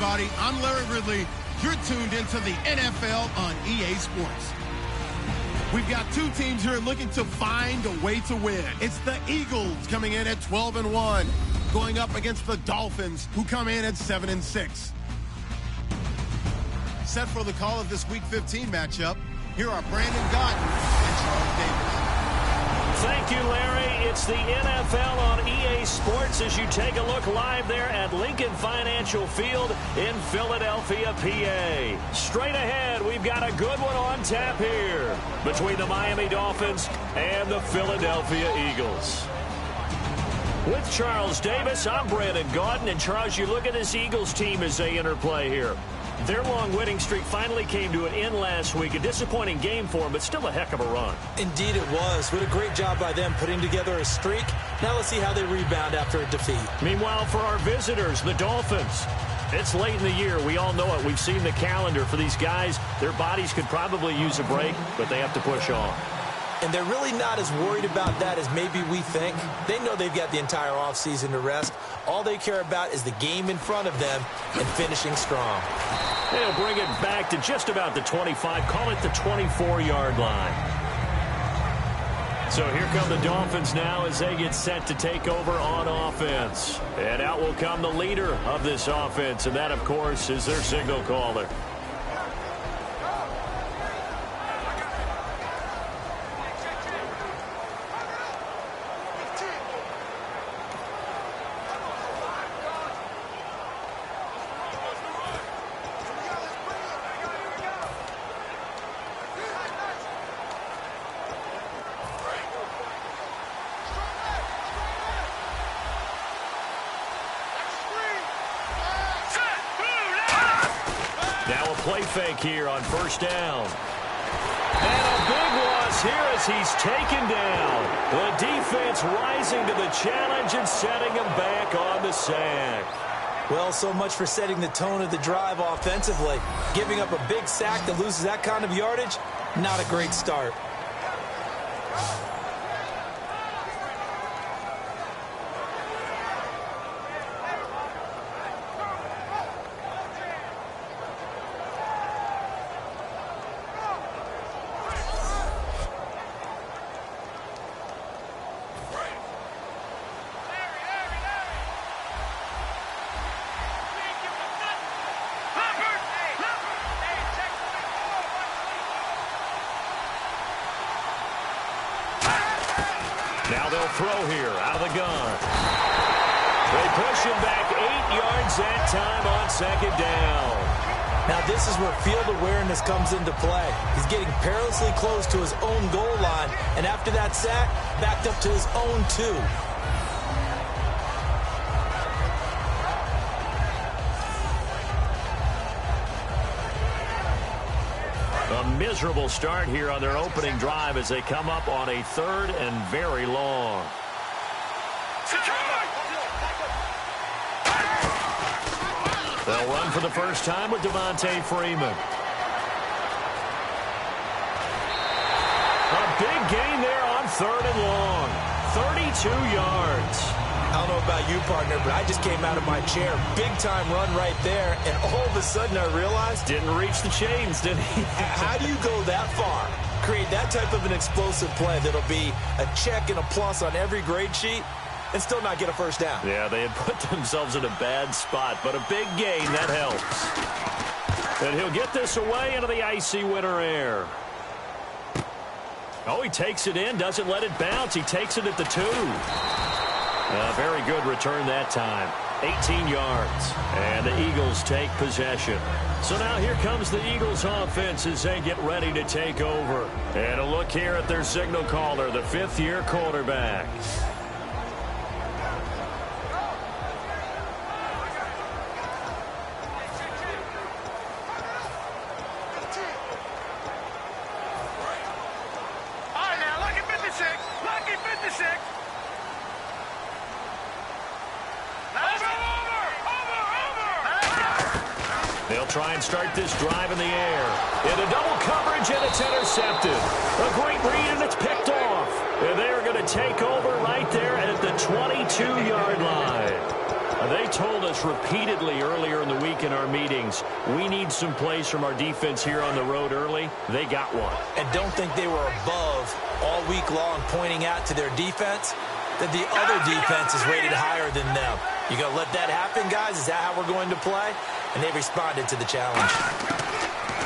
everybody. I'm Larry Ridley. You're tuned into the NFL on EA Sports. We've got two teams here looking to find a way to win. It's the Eagles coming in at 12-1, going up against the Dolphins, who come in at 7-6. Set for the call of this Week 15 matchup, here are Brandon Gaudin and Charles Davis. Thank you, Larry. It's the NFL on EA Sports as you take a look live there at Lincoln Financial Field in Philadelphia, PA. Straight ahead, we've got a good one on tap here between the Miami Dolphins and the Philadelphia Eagles. With Charles Davis, I'm Brandon Gaudin. And Charles, you look at this Eagles team as they interplay here. Their long winning streak finally came to an end last week. A disappointing game for them, but still a heck of a run. Indeed it was. What a great job by them putting together a streak. Now let's see how they rebound after a defeat. Meanwhile, for our visitors, the Dolphins, it's late in the year. We all know it. We've seen the calendar for these guys. Their bodies could probably use a break, but they have to push on. And they're really not as worried about that as maybe we think. They know they've got the entire offseason to rest. All they care about is the game in front of them and finishing strong. They'll bring it back to just about the 25, call it the 24-yard line. So here come the Dolphins now as they get set to take over on offense. And out will come the leader of this offense, and that, of course, is their signal caller. Play fake here on first down. And a big loss here as he's taken down. The defense rising to the challenge and setting him back on the sack. Well, so much for setting the tone of the drive offensively. Giving up a big sack that loses that kind of yardage, not a great start. Now they'll throw here out of the gun. They push him back 8 yards that time on second down. Now this is where field awareness comes into play. He's getting perilously close to his own goal line, and after that sack, backed up to his own 2. A miserable start here on their opening drive as they come up on a 3rd and very long. They'll run for the first time with Devontae Freeman. A big gain there on 3rd and long. 32 yards. I don't know about you, partner, but I just came out of my chair. Big-time run right there, and all of a sudden I realized... Didn't reach the chains, did he? How do you go that far? Create that type of an explosive play that'll be a check and a plus on every grade sheet and still not get a first down. Yeah, they had put themselves in a bad spot, but a big gain, that helps. And he'll get this away into the icy winter air. Oh, he takes it in, doesn't let it bounce. He takes it at the 2. A very good return that time. 18 yards. And the Eagles take possession. So now here comes the Eagles offense as they get ready to take over. And a look here at their signal caller, the 5th-year quarterback. They'll try and start this drive in the air. In a double coverage, and it's intercepted. A great read, and it's picked off. And they're going to take over right there at the 22-yard line. They told us repeatedly earlier in the week in our meetings, we need some plays from our defense here on the road early. They got one. And don't think they were above all week long pointing out to their defense that the other defense is rated higher than them. You going to let that happen, guys? Is that how we're going to play? And they responded to the challenge.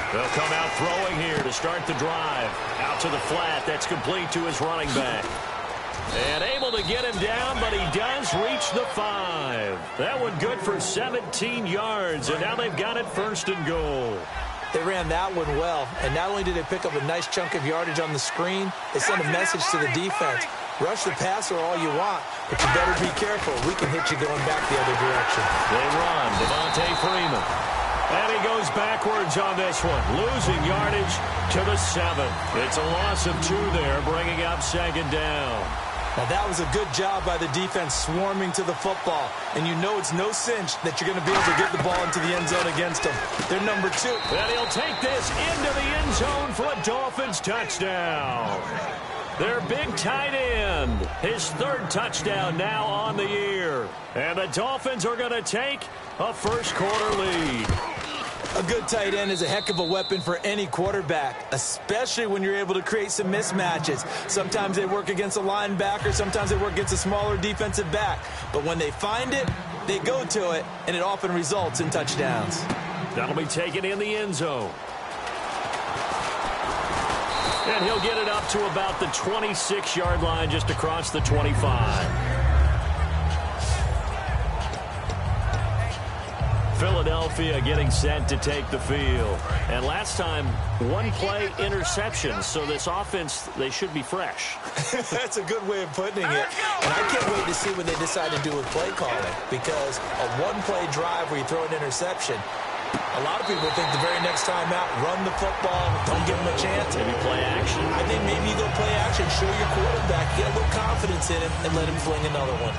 They'll come out throwing here to start the drive. Out to the flat. That's complete to his running back. And able to get him down, but he does reach the 5. That one good for 17 yards, and now they've got it 1st and goal. They ran that one well, and not only did they pick up a nice chunk of yardage on the screen, they sent a message to the defense. Rush the passer all you want, but you better be careful. We can hit you going back the other direction. They run. Devontae Freeman. And he goes backwards on this one, losing yardage to the 7. It's a loss of 2 there, bringing up 2nd down. Now, that was a good job by the defense swarming to the football. And you know it's no cinch that you're going to be able to get the ball into the end zone against them. They're number 2. And he'll take this into the end zone for a Dolphins touchdown. Their big tight end, his 3rd touchdown now on the year. And the Dolphins are going to take a first-quarter lead. A good tight end is a heck of a weapon for any quarterback, especially when you're able to create some mismatches. Sometimes they work against a linebacker, sometimes they work against a smaller defensive back. But when they find it, they go to it, and it often results in touchdowns. That'll be taken in the end zone. And he'll get it up to about the 26-yard line, just across the 25. Philadelphia getting set to take the field. And last time, 1-play interception. So this offense, they should be fresh. That's a good way of putting it. And I can't wait to see what they decide to do with play calling. Because a 1-play drive where you throw an interception, a lot of people think the very next time out, run the football, don't give them a chance. Maybe play action. I think maybe you go play action, show your quarterback, get a little confidence in him, and let him fling another one.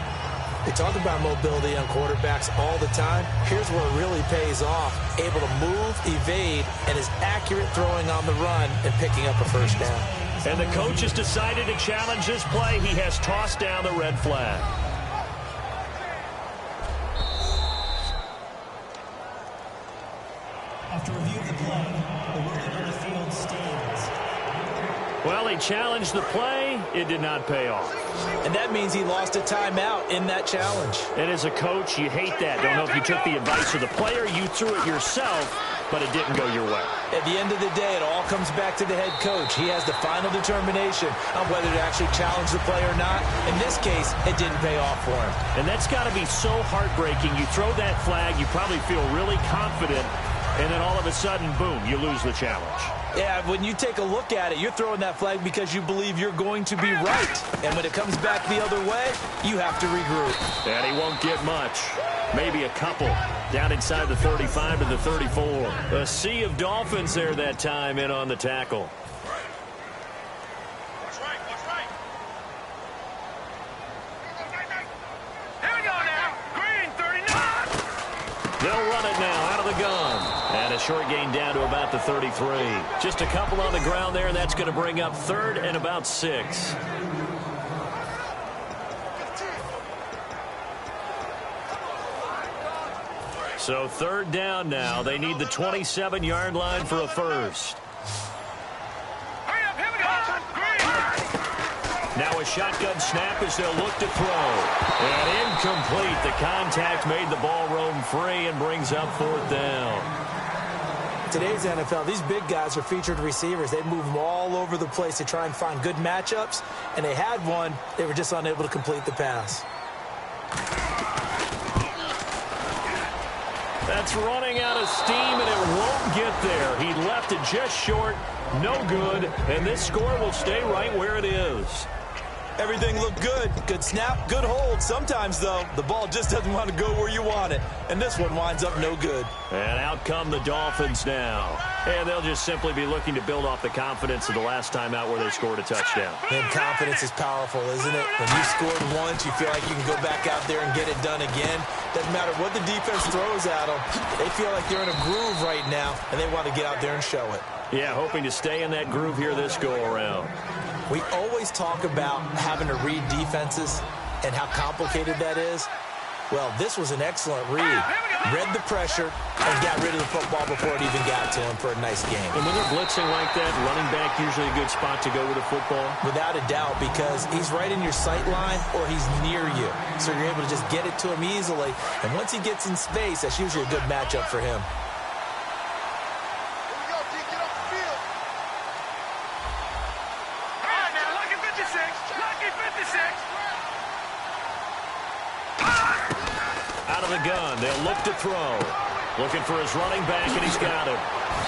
They talk about mobility on quarterbacks all the time. Here's where it really pays off. Able to move, evade, and is accurate throwing on the run and picking up a first down. And the coach has decided to challenge this play. He has tossed down the red flag. After review of the play, the ruling on the field stands. Well, he challenged the play. It did not pay off. And that means he lost a timeout in that challenge. And as a coach, you hate that. Don't know if you took the advice of the player, you threw it yourself, but it didn't go your way. At the end of the day, it all comes back to the head coach. He has the final determination on whether to actually challenge the play or not. In this case, it didn't pay off for him. And that's got to be so heartbreaking. You throw that flag, you probably feel really confident, and then all of a sudden, boom, you lose the challenge. Yeah, when you take a look at it, you're throwing that flag because you believe you're going to be right. And when it comes back the other way, you have to regroup. And he won't get much. Maybe a couple. Down inside the 35 to the 34. A sea of Dolphins there that time in on the tackle. What's right? Here we go now. Green, 39. They'll run it now out of the gun. And a short gain down to about the 33. Just a couple on the ground there, and that's going to bring up 3rd and about 6. So 3rd down now. They need the 27-yard line for a first. Hurry up, here we go. Green. Now a shotgun snap as they'll look to throw. And incomplete. The contact made the ball roam free and brings up 4th down. Today's NFL, these big guys are featured receivers. They move them all over the place to try and find good matchups, and they had one. They were just unable to complete the pass. That's running out of steam, and it won't get there. He left it just short, no good, and this score will stay right where it is. Everything looked good. Good snap, good hold. Sometimes, though, the ball just doesn't want to go where you want it. And this one winds up no good. And out come the Dolphins now. And they'll just simply be looking to build off the confidence of the last time out where they scored a touchdown. And confidence is powerful, isn't it? When you scored once, you feel like you can go back out there and get it done again. Doesn't matter what the defense throws at them. They feel like they're in a groove right now, and they want to get out there and show it. Yeah, hoping to stay in that groove here this go-around. We always talk about having to read defenses and how complicated that is. Well, this was an excellent read. Read the pressure and got rid of the football before it even got to him for a nice game. And when they're blitzing like that, running back usually a good spot to go with a football? Without a doubt, because he's right in your sight line or he's near you. So you're able to just get it to him easily. And once he gets in space, that's usually a good matchup for him. Out of the gun, they'll look to throw. Looking for his running back, and he's got him.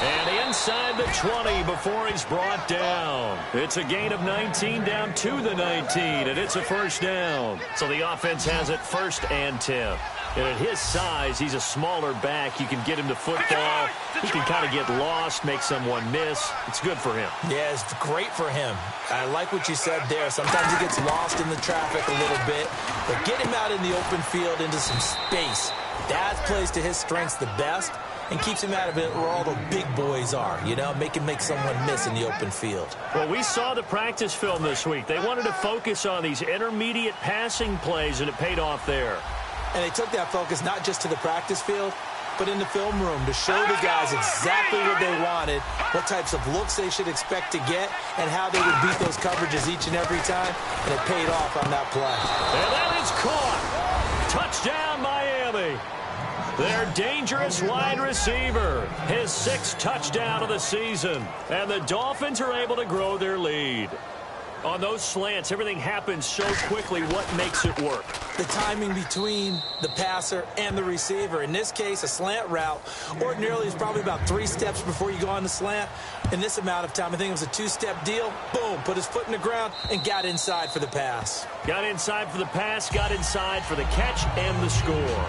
And inside the 20 before he's brought down. It's a gain of 19 down to the 19, and it's a first down. So the offense has it 1st and 10. And at his size, he's a smaller back. You can get him to football. He can kind of get lost, make someone miss. It's good for him. Yeah, it's great for him. I like what you said there. Sometimes he gets lost in the traffic a little bit. But get him out in the open field into some space. That plays to his strengths the best and keeps him out of it where all the big boys are, you know, make someone miss in the open field. Well, we saw the practice film this week. They wanted to focus on these intermediate passing plays, and it paid off there. And they took that focus not just to the practice field, but in the film room to show the guys exactly what they wanted, what types of looks they should expect to get, and how they would beat those coverages each and every time. And it paid off on that play. And that is caught. Touchdown, Miami. Their dangerous wide receiver, his 6th touchdown of the season. And the Dolphins are able to grow their lead. On those slants, everything happens so quickly. What makes it work? The timing between the passer and the receiver. In this case, a slant route ordinarily is probably about 3 steps before you go on the slant. In this amount of time, I think it was a 2-step deal. Boom, put his foot in the ground and got inside for the pass. Got inside for the pass, got inside for the catch and the score.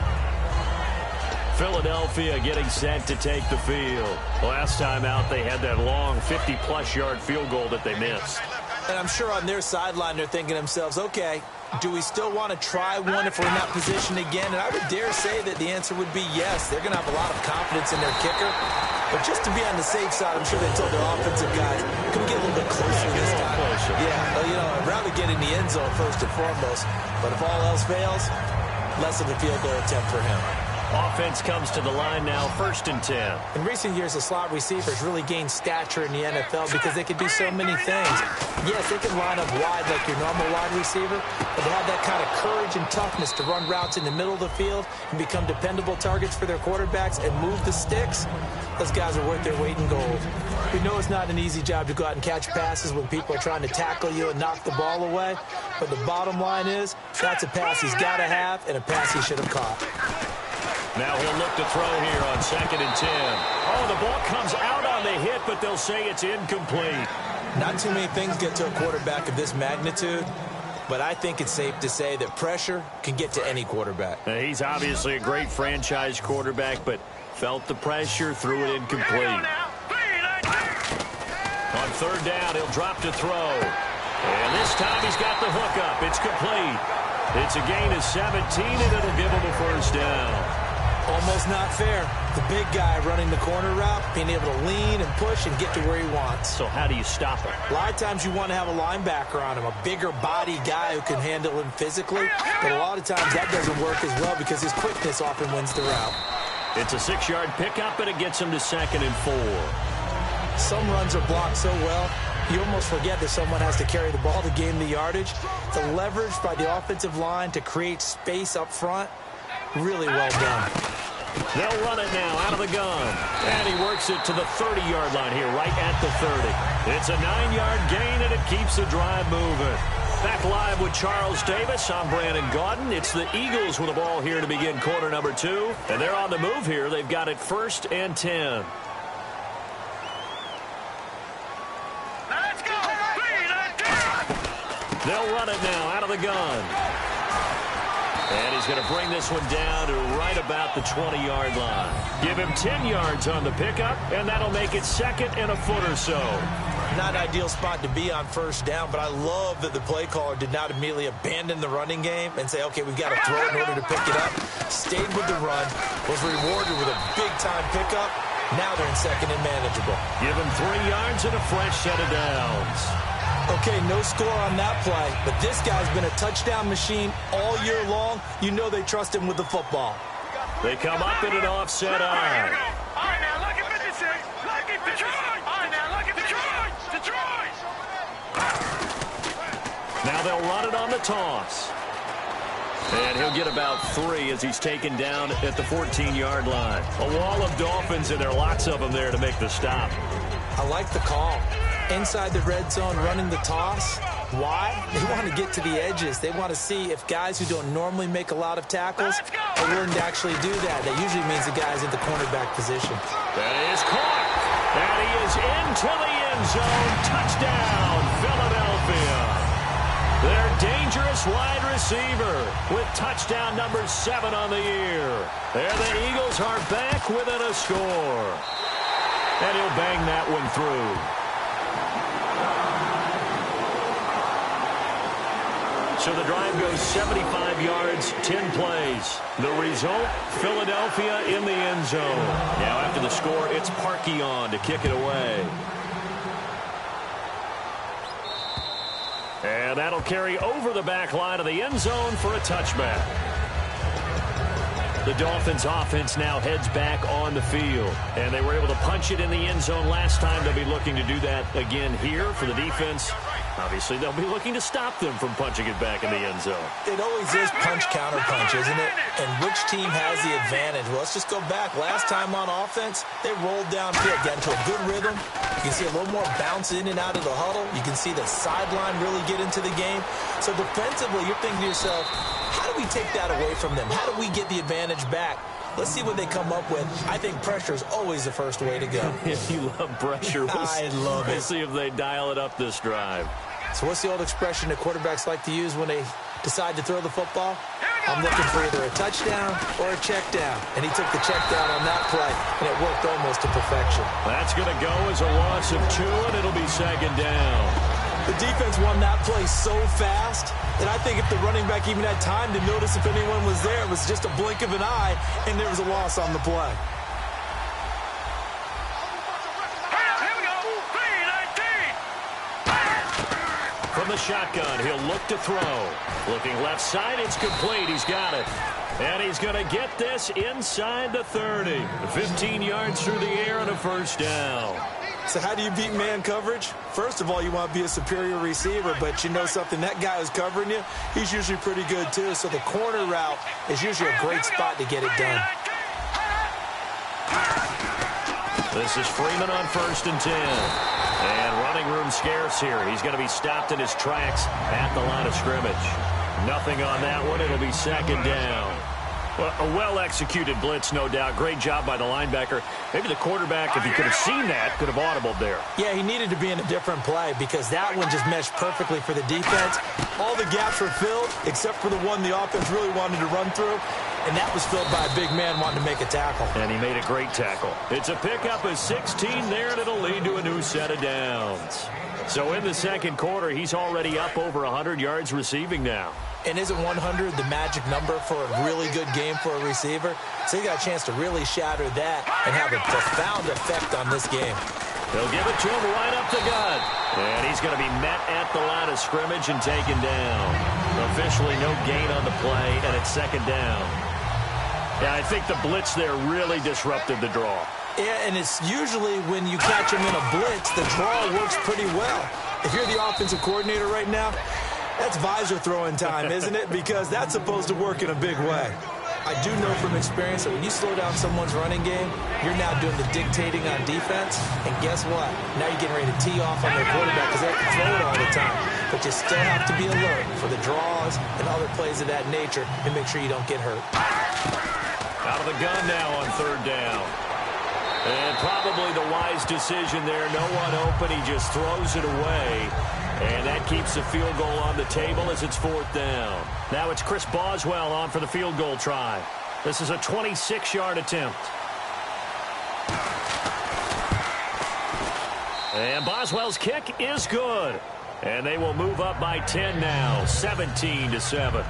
Philadelphia getting set to take the field. Last time out, they had that long 50-plus yard field goal that they missed. And I'm sure on their sideline, they're thinking to themselves, okay, do we still want to try one if we're in that position again? And I would dare say that the answer would be yes. They're going to have a lot of confidence in their kicker. But just to be on the safe side, I'm sure they told their offensive guys, can we get a little bit closer this time? Yeah, well, you know, I'd rather get in the end zone first and foremost. But if all else fails, less of a field goal attempt for him. Offense comes to the line now, 1st and 10. In recent years, the slot receivers really gained stature in the NFL because they can do so many things. Yes, they can line up wide like your normal wide receiver, but they have that kind of courage and toughness to run routes in the middle of the field and become dependable targets for their quarterbacks and move the sticks. Those guys are worth their weight in gold. We know it's not an easy job to go out and catch passes when people are trying to tackle you and knock the ball away, but the bottom line is that's a pass he's got to have and a pass he should have caught. Now he'll look to throw here on 2nd and 10. Oh, the ball comes out on the hit, but they'll say it's incomplete. Not too many things get to a quarterback of this magnitude, but I think it's safe to say that pressure can get to any quarterback. He's obviously a great franchise quarterback, but felt the pressure, threw it incomplete. On 3rd down, he'll drop to throw. And this time he's got the hook up. It's complete. It's a gain of 17, and it'll give him a first down. Almost not fair. The big guy running the corner route, being able to lean and push and get to where he wants. So how do you stop him? A lot of times you want to have a linebacker on him, a bigger body guy who can handle him physically. But a lot of times that doesn't work as well because his quickness often wins the route. It's a 6-yard pickup, and it gets him to 2nd and 4. Some runs are blocked so well, you almost forget that someone has to carry the ball to gain the yardage. The leverage by the offensive line to create space up front, really well done. They'll run it now out of the gun. And he works it to the 30-yard line here, right at the 30. It's a 9-yard gain, and it keeps the drive moving. Back live with Charles Davis. I'm Brandon Gaudin. It's the Eagles with the ball here to begin quarter number 2. And they're on the move here. They've got it 1st and 10. Let's go! 3, 9, 10! They'll run it now out of the gun. And he's going to bring this one down to right about the 20-yard line. Give him 10 yards on the pickup, and that'll make it 2nd and a foot or so. Not an ideal spot to be on 1st down, but I love that the play caller did not immediately abandon the running game and say, okay, we've got to throw it in order to pick it up. Stayed with the run, was rewarded with a big-time pickup. Now they're in 2nd and manageable. Give him 3 yards and a fresh set of downs. Okay, no score on that play, but this guy's been a touchdown machine all year long. You know they trust him with the football. They come up in an offset eye. All right, now, look at 56. Look at Detroit. All right, now, look at Detroit. Detroit. Now they'll run it on the toss. And he'll get about 3 as he's taken down at the 14-yard line. A wall of Dolphins, and there are lots of them there to make the stop. I like the call. Inside the red zone, running the toss. Why? They want to get to the edges. They want to see if guys who don't normally make a lot of tackles are willing to actually do that. That usually means the guy's in the cornerback position. That is caught. And he is into the end zone. Touchdown, Philadelphia. Their dangerous wide receiver with touchdown number 7 on the year. There the Eagles are back within a score. And he'll bang that one through. So the drive goes 75 yards, 10 plays. The result, Philadelphia in the end zone. Now after the score, it's Parkey on to kick it away. And that'll carry over the back line of the end zone for a touchback. The Dolphins offense now heads back on the field. And they were able to punch it in the end zone last time. They'll be looking to do that again here for the defense. Obviously, they'll be looking to stop them from punching it back in the end zone. It always is punch-counter-punch, isn't it? And which team has the advantage? Well, let's just go back. Last time on offense, they rolled downfield, got into a good rhythm. You can see a little more bounce in and out of the huddle. You can see the sideline really get into the game. So defensively, you're thinking to yourself, how do we take that away from them? How do we get the advantage back? Let's see what they come up with. I think pressure is always the first way to go. If you love pressure, I love it. We'll see if they dial it up this drive. So what's the old expression that quarterbacks like to use when they decide to throw the football? I'm looking for either a touchdown or a check down. And he took the check down on that play, and it worked almost to perfection. That's going to go as a loss of 2, and it'll be second down. The defense won that play so fast that I think if the running back even had time to notice if anyone was there, it was just a blink of an eye, and there was a loss on the play. From the shotgun, he'll look to throw. Looking left side, it's complete. He's got it. And he's going to get this inside the 30. 15 yards through the air and a first down. So how do you beat man coverage? First of all, you want to be a superior receiver, but you know something, that guy who's covering you, he's usually pretty good too. So the corner route is usually a great spot to get it done. This is Freeman on 1st and 10. And running room scarce here. He's going to be stopped in his tracks at the line of scrimmage. Nothing on that one. It'll be second down. Well, a well-executed blitz, no doubt. Great job by the linebacker. Maybe the quarterback, if he could have seen that, could have audibled there. Yeah, he needed to be in a different play because that one just meshed perfectly for the defense. All the gaps were filled except for the one the offense really wanted to run through, and that was filled by a big man wanting to make a tackle. And he made a great tackle. It's a pickup of 16 there, and it'll lead to a new set of downs. So in the second quarter, he's already up over 100 yards receiving now. And isn't 100 the magic number for a really good game for a receiver? So he got a chance to really shatter that and have a profound effect on this game. They'll give it to him right up the gut. And he's going to be met at the line of scrimmage and taken down. Officially no gain on the play, and it's second down. Yeah, I think the blitz there really disrupted the draw. Yeah, and it's usually when you catch him in a blitz, the draw works pretty well. If you're the offensive coordinator right now, that's visor throwing time, isn't it? Because that's supposed to work in a big way. I do know from experience that when you slow down someone's running game, you're now doing the dictating on defense. And guess what? Now you're getting ready to tee off on their quarterback because they have to throw it all the time. But you still have to be alert for the draws and other plays of that nature and make sure you don't get hurt. Out of the gun now on third down. And probably the wise decision there. No one open. He just throws it away. And that keeps the field goal on the table as it's fourth down. Now it's Chris Boswell on for the field goal try. This is a 26-yard attempt. And Boswell's kick is good. And they will move up by 10 now, 17-7.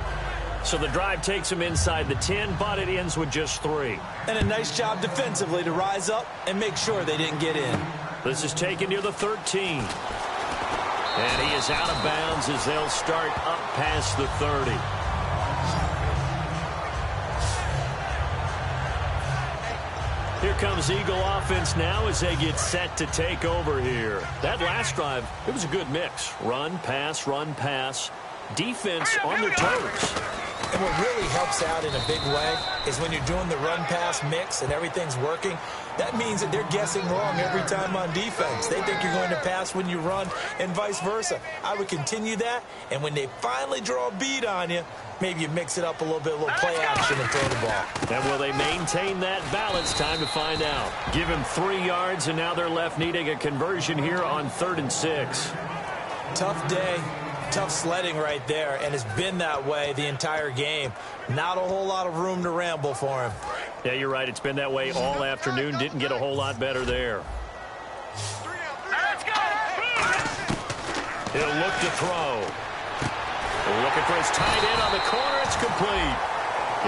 So the drive takes them inside the 10, but it ends with just 3. And a nice job defensively to rise up and make sure they didn't get in. This is taken near the 13. And he is out of bounds as they'll start up past the 30. Here comes Eagle offense now as they get set to take over here. That last drive, it was a good mix. Run, pass, defense on their toes. And what really helps out in a big way is when you're doing the run-pass mix and everything's working, that means that they're guessing wrong every time on defense. They think you're going to pass when you run and vice versa. I would continue that, and when they finally draw a beat on you, maybe you mix it up a little bit, a little play action and throw the ball. And will they maintain that balance? Time to find out. Give him 3 yards, and now they're left needing a conversion here on 3rd and 6. Tough day. Tough sledding right there, and it's been that way the entire game. Not a whole lot of room to ramble for him. Yeah, you're right. It's been that way all afternoon. Didn't get a whole lot better there. Let's go! He'll look to throw. Looking for his tight end on the corner. It's complete.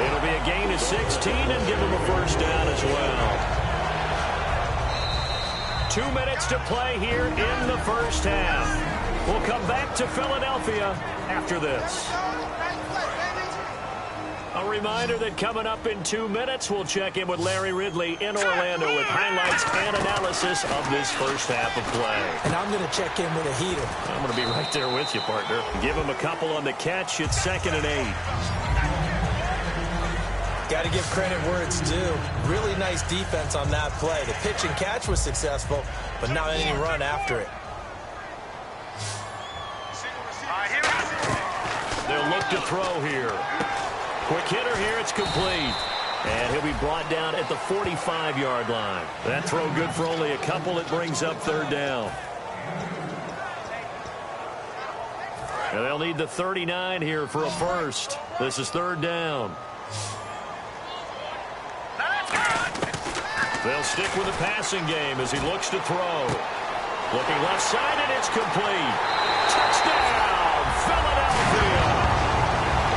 It'll be a gain of 16 and give him a first down as well. 2 minutes to play here in the first half. We'll come back to Philadelphia after this. A reminder that coming up in 2 minutes, we'll check in with Larry Ridley in Orlando with highlights and analysis of this first half of play. And I'm going to check in with a heater. I'm going to be right there with you, partner. Give him a couple on the catch. It's 2nd and 8. Got to give credit where it's due. Really nice defense on that play. The pitch and catch was successful, but not any run after it. They'll look to throw here. Quick hitter here. It's complete. And he'll be brought down at the 45-yard line. That throw good for only a couple. It brings up 3rd down. And they'll need the 39 here for a first. This is 3rd down. They'll stick with the passing game as he looks to throw. Looking left side, and it's complete. Touchdown, Philadelphia.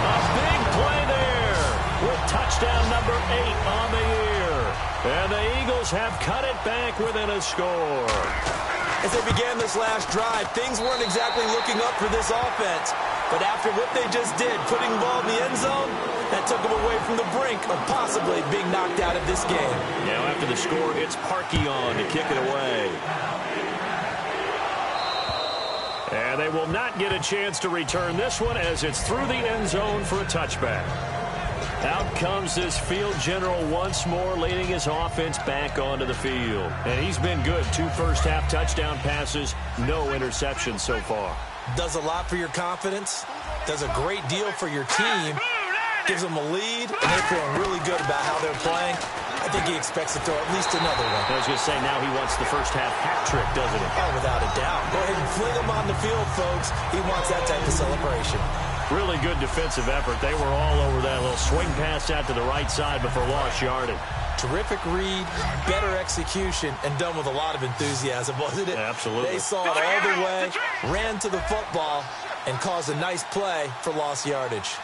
A big play there with touchdown number 8 on the year. And the Eagles have cut it back within a score. As they began this last drive, things weren't exactly looking up for this offense. But after what they just did, putting the ball in the end zone, that took them away from the brink of possibly being knocked out of this game. Now after the score, it's Parkey on to kick it away. And they will not get a chance to return this one as it's through the end zone for a touchback. Out comes this field general once more, leading his offense back onto the field. And he's been good. 2 first-half touchdown passes, no interceptions so far. Does a lot for your confidence, does a great deal for your team, gives them a lead, and they're feeling really good about how they're playing. I think he expects to throw at least another one. I was going to say, now he wants the first-half hat trick, doesn't he? Oh, without a doubt. Go ahead and fling him on the field, folks. He wants that type of celebration. Really good defensive effort. They were all over that little swing pass out to the right side before lost yardage. Terrific read, better execution, and done with a lot of enthusiasm, wasn't it? Absolutely. They saw it all the way, ran to the football, and caused a nice play for lost yardage.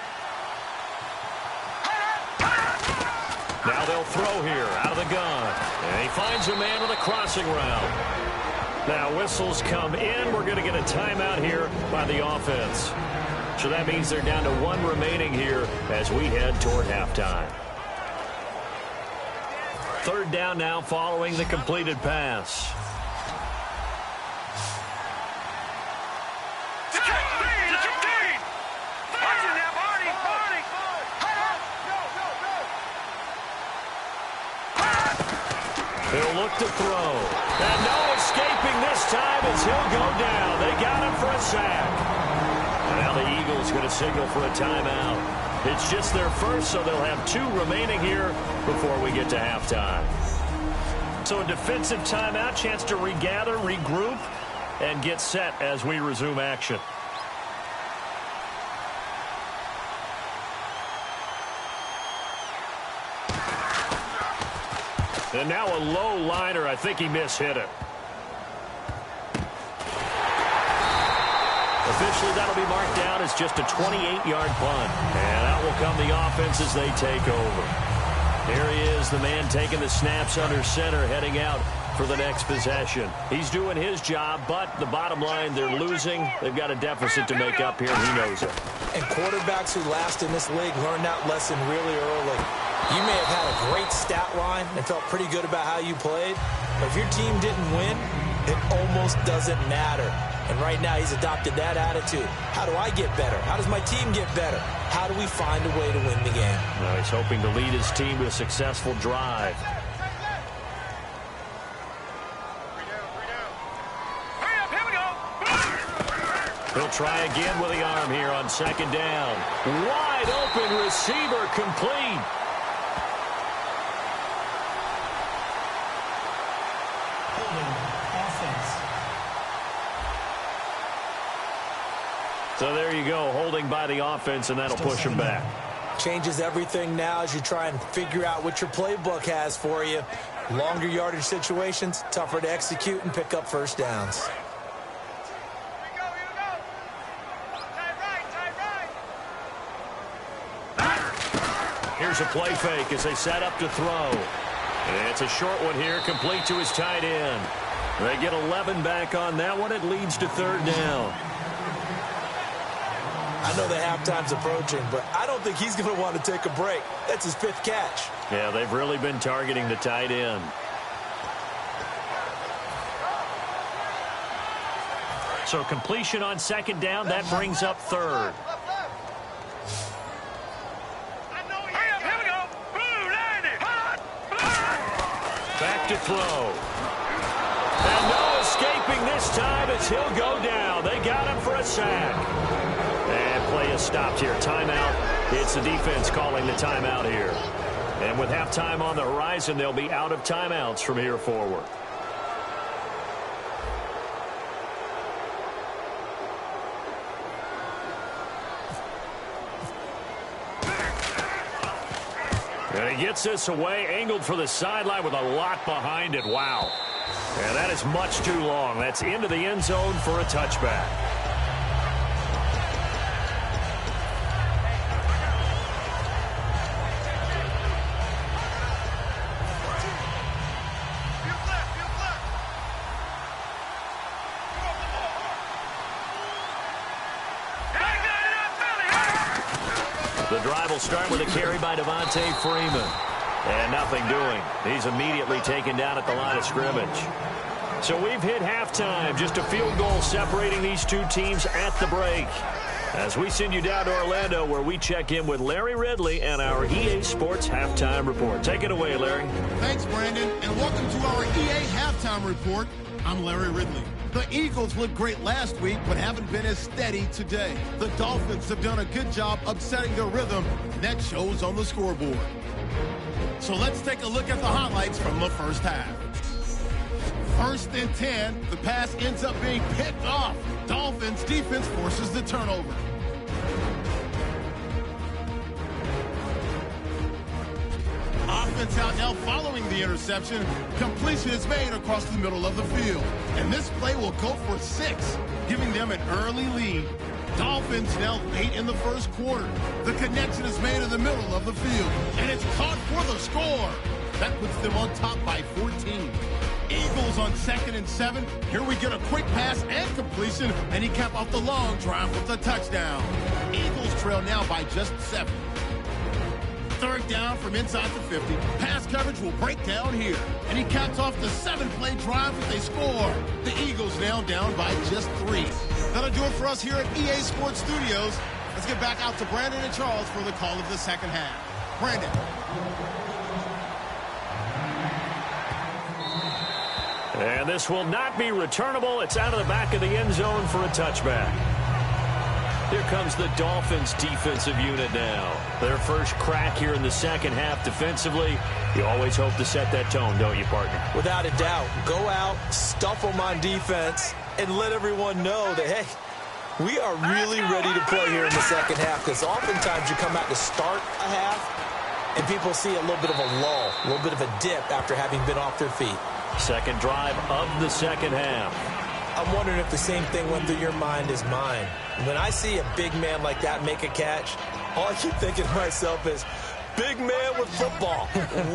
Now they'll throw here out of the gun. And he finds a man with a crossing route. Now whistles come in. We're going to get a timeout here by the offense. So that means they're down to 1 remaining here as we head toward halftime. 3rd down now following the completed pass. He'll look to throw. And no escaping this time as he'll go down. They got him for a sack. Now the Eagles going to signal for a timeout. It's just their first, so they'll have 2 remaining here before we get to halftime. So a defensive timeout, chance to regather, regroup, and get set as we resume action. And now a low liner. I think he mishit it. Officially, that'll be marked down as just a 28-yard punt. And out will come the offense as they take over. Here he is, the man taking the snaps under center, heading out for the next possession. He's doing his job, but the bottom line, they're losing. They've got a deficit to make up here, and he knows it. And quarterbacks who last in this league learn that lesson really early. You may have had a great stat line and felt pretty good about how you played, but if your team didn't win, it almost doesn't matter. And right now, he's adopted that attitude. How do I get better? How does my team get better? How do we find a way to win the game? Now he's hoping to lead his team to a successful drive. He'll try again with the arm here on second down. Wide open receiver, complete. So there you go, holding by the offense, and that'll push him back. Changes everything now as you try and figure out what your playbook has for you. Longer yardage situations, tougher to execute and pick up first downs. Here's a play fake as they set up to throw. And it's a short one here, complete to his tight end. They get 11 back on that one. It leads to third down. I know the halftime's approaching, but I don't think he's going to want to take a break. That's his 5th catch. Yeah, they've really been targeting the tight end. So completion on second down, that brings up third. Back to throw. And no escaping this time as he'll go down. They got him for a sack. And play is stopped here. Timeout. It's the defense calling the timeout here. And with halftime on the horizon, they'll be out of timeouts from here forward. And he gets this away, angled for the sideline with a lot behind it. Wow. And that is much too long. That's into the end zone for a touchback. The drive will start with a carry by Devontae Freeman. And nothing doing. He's immediately taken down at the line of scrimmage. So we've hit halftime. Just a field goal separating these two teams at the break. As we send you down to Orlando, where we check in with Larry Ridley and our EA Sports Halftime Report. Take it away, Larry. Thanks, Brandon, and welcome to our EA Halftime Report. I'm Larry Ridley. The Eagles looked great last week, but haven't been as steady today. The Dolphins have done a good job upsetting their rhythm, and that shows on the scoreboard. So let's take a look at the highlights from the first half. 1st and 10, the pass ends up being picked off. Dolphins defense forces the turnover. Offense out now following the interception. Completion is made across the middle of the field. And this play will go for 6, giving them an early lead. Dolphins now late in the first quarter. The connection is made in the middle of the field. And it's caught for the score. That puts them on top by 14. Eagles on 2nd and 7. Here we get a quick pass and completion. And he capped off the long drive with a touchdown. Eagles trail now by just 7. 3rd down from inside the 50. Pass coverage will break down here. And he caps off the 7-play drive with a score. The Eagles now down by just 3. That'll do it for us here at EA Sports Studios. Let's get back out to Brandon and Charles for the call of the second half. Brandon. And this will not be returnable. It's out of the back of the end zone for a touchback. Here comes the Dolphins defensive unit now. Their first crack here in the second half defensively. You always hope to set that tone, don't you, partner? Without a doubt. Go out, stuff them on defense, and let everyone know that, hey, we are really ready to play here in the second half, because oftentimes you come out to start a half, and people see a little bit of a lull, a little bit of a dip after having been off their feet. Second drive of the second half. I'm wondering if the same thing went through your mind as mine. When I see a big man like that make a catch, all I keep thinking to myself is, big man with football.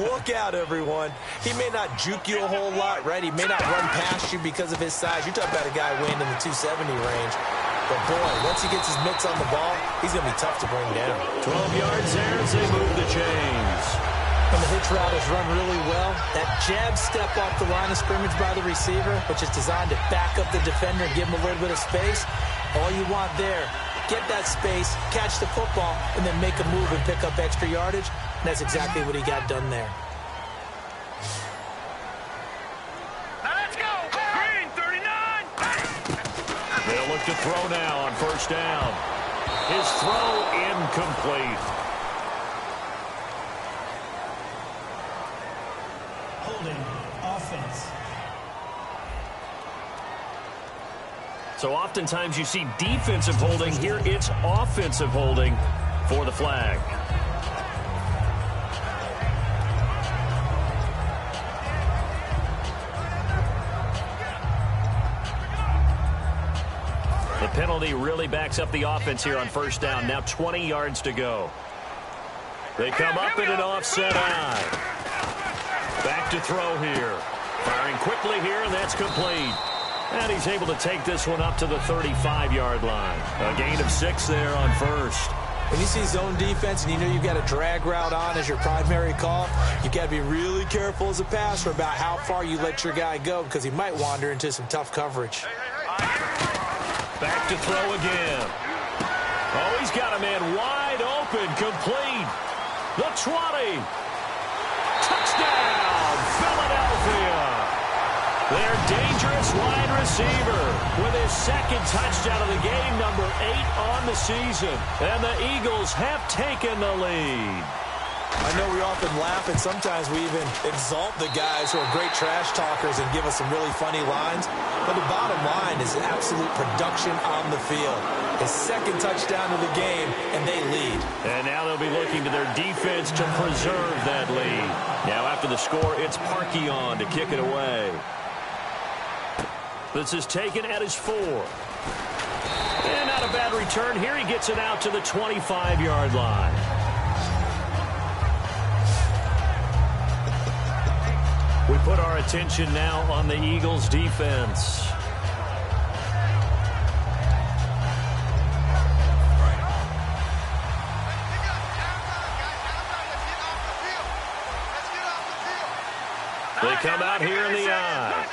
Look out, everyone. He may not juke you a whole lot, right? He may not run past you because of his size. You're talking about a guy weighing in the 270 range. But, boy, once he gets his mitts on the ball, he's going to be tough to bring down. 12 yards there as they move the chains. And the hitch route is run really well. That jab step off the line of scrimmage by the receiver, which is designed to back up the defender and give him a little bit of space. All you want there, get that space, catch the football, and then make a move and pick up extra yardage. And that's exactly what he got done there. Now let's go. Green, 39. They'll look to throw now on first down. His throw incomplete. Holding offense. So oftentimes you see defensive holding. Here it's offensive holding for the flag. The penalty really backs up the offense here on first down. Now 20 yards to go. They come up in an offset eye. Back to throw here. Firing quickly here, and that's complete. And he's able to take this one up to the 35-yard line. A gain of 6 there on first. When you see zone defense and you know you've got a drag route on as your primary call, you've got to be really careful as a passer about how far you let your guy go because he might wander into some tough coverage. Back to throw again. Oh, he's got a man wide open, complete. The 20. Touchdown, Philadelphia. Their dangerous wide receiver with his second touchdown of the game, number 8 on the season. And the Eagles have taken the lead. I know we often laugh, and sometimes we even exalt the guys who are great trash talkers and give us some really funny lines. But the bottom line is absolute production on the field. His second touchdown of the game, and they lead. And now they'll be looking to their defense to preserve that lead. Now after the score, it's Parkey on to kick it away. This is taken at his 4. And not a bad return. Here he gets it out to the 25-yard line. We put our attention now on the Eagles' defense. They come out here in the eye.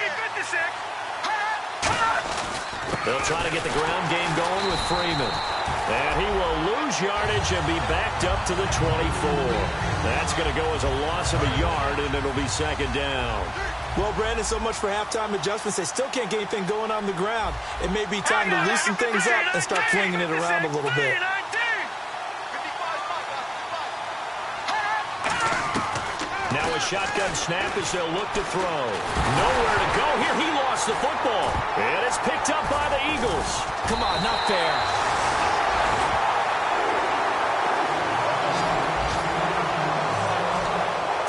They'll try to get the ground game going with Freeman. And he will lose yardage and be backed up to the 24. That's going to go as a loss of a yard, and it'll be second down. Well, Brandon, so much for halftime adjustments. They still can't get anything going on the ground. It may be time to loosen things up and start flinging it around a little bit. Now a shotgun snap as they'll look to throw. Nowhere to go here. He lost the football. And it's picked up by the Eagles. Come on, not fair.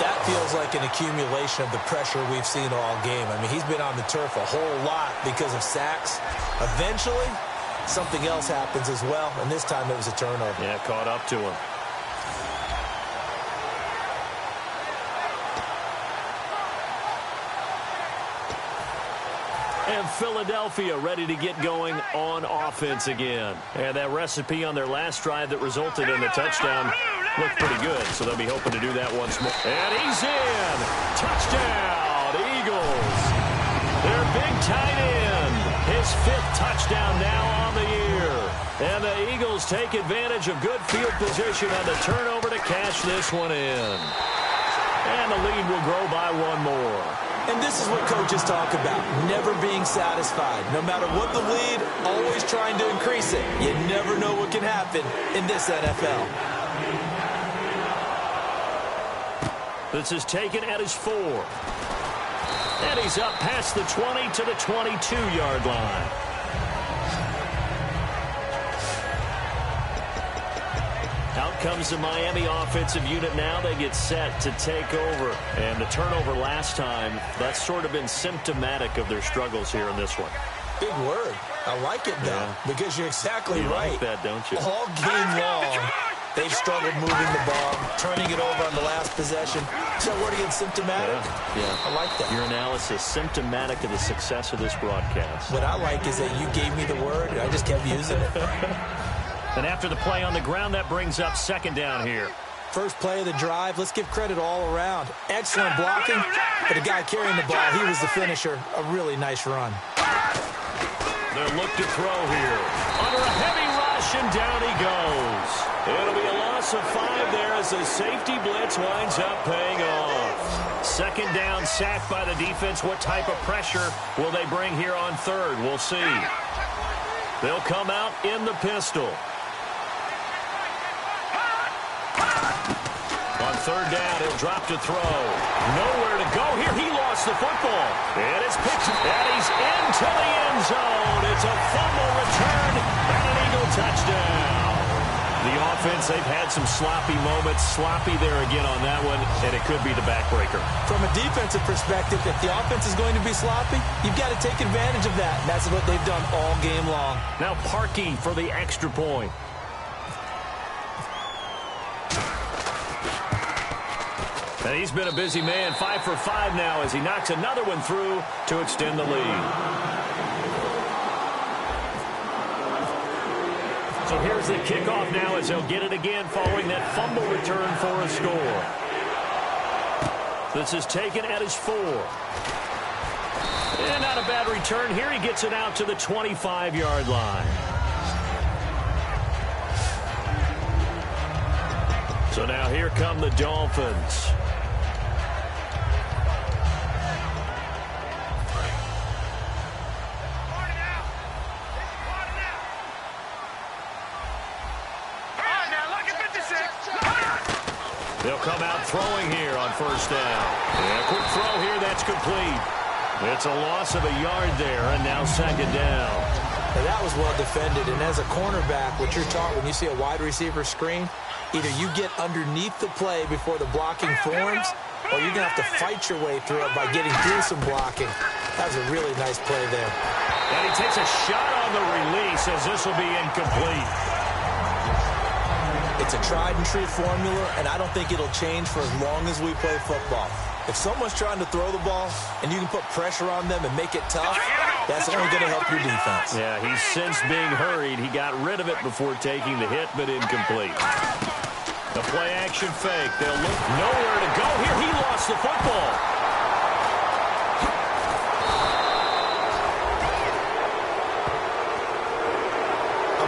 That feels like an accumulation of the pressure we've seen all game. I mean, he's been on the turf a whole lot because of sacks. Eventually, something else happens as well, and this time it was a turnover. Yeah, caught up to him. And Philadelphia ready to get going on offense again. And that recipe on their last drive that resulted in a touchdown looked pretty good, so they'll be hoping to do that once more. And he's in! Touchdown, Eagles! Their big tight end, his 5th touchdown now on the year. And the Eagles take advantage of good field position on the turnover to cash this one in. And the lead will grow by 1 more. And this is what coaches talk about, never being satisfied. No matter what the lead, always trying to increase it. You never know what can happen in this NFL. This is taken at his 4. And he's up past the 20 to the 22-yard line. Out comes the Miami offensive unit now. They get set to take over. And the turnover last time, that's sort of been symptomatic of their struggles here in this one. Big word. I like it, though, because you're exactly right. You like that, don't you? All game long, They've struggled moving the ball, turning it over on the last possession. Is that word again, symptomatic? Yeah. I like that. Your analysis, symptomatic of the success of this broadcast. What I like is that you gave me the word, and I just kept using it. And after the play on the ground, that brings up second down here. First play of the drive, let's give credit all around. Excellent blocking, but the guy carrying the ball, he was the finisher. A really nice run. They'll look to throw here. Under a heavy rush, and down he goes. It'll be a loss of 5 there as the safety blitz winds up paying off. Second down, sacked by the defense. What type of pressure will they bring here on third? We'll see. They'll come out in the pistol. On third down, he'll drop to throw. Nowhere to go here. He lost the football. And it's picked, and he's into the end zone. It's a fumble return and an Eagle touchdown. The offense, they've had some sloppy moments. Sloppy there again on that one, and it could be the backbreaker. From a defensive perspective, if the offense is going to be sloppy, you've got to take advantage of that. And that's what they've done all game long. Now Parkey for the extra point. And he's been a busy man, 5 for 5 now as he knocks another one through to extend the lead. So here's the kickoff now as they'll get it again following that fumble return for a score. This is taken at his 4. And not a bad return here. He gets it out to the 25-yard line. So now here come the Dolphins. They'll come out throwing here on first down. And a quick throw here, that's complete. It's a loss of a yard there, and now second down. Now that was well defended, and as a cornerback, what you're taught when you see a wide receiver screen, either you get underneath the play before the blocking forms, or you're going to have to fight your way through it by getting through some blocking. That was a really nice play there. And he takes a shot on the release as this will be incomplete. It's a tried-and-true formula, and I don't think it'll change for as long as we play football. If someone's trying to throw the ball and you can put pressure on them and make it tough, that's only going to help your defense. Yeah, he's since being hurried. He got rid of it before taking the hit, but incomplete. The play-action fake. They'll look nowhere to go here. He lost the football.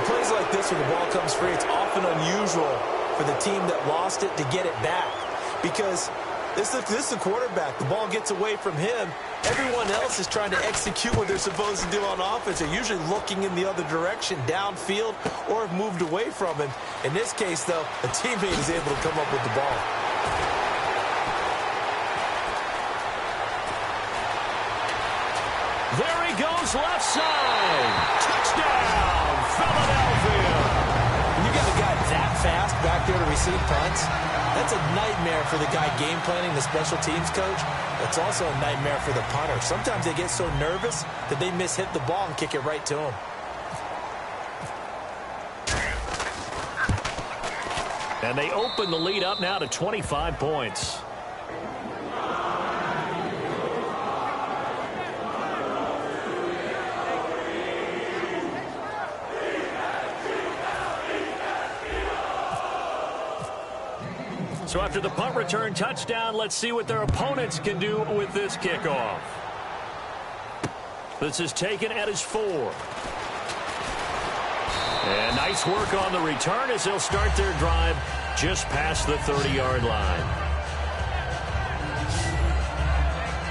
Plays like this where the ball comes free, it's often unusual for the team that lost it to get it back because this is a quarterback. The ball gets away from him. Everyone else is trying to execute what they're supposed to do on offense. They're usually looking in the other direction, downfield, or have moved away from him. In this case, though, a teammate is able to come up with the ball. There he goes, left side. Touchdown, Philadelphia. When you got a guy that fast back there to receive punts, that's a nightmare for the guy game planning, the special teams coach. It's also a nightmare for the punter. Sometimes they get so nervous that they mishit the ball and kick it right to him. And they open the lead up now to 25 points. So after the punt return touchdown, let's see what their opponents can do with this kickoff. This is taken at his 4. And nice work on the return as they'll start their drive just past the 30-yard line.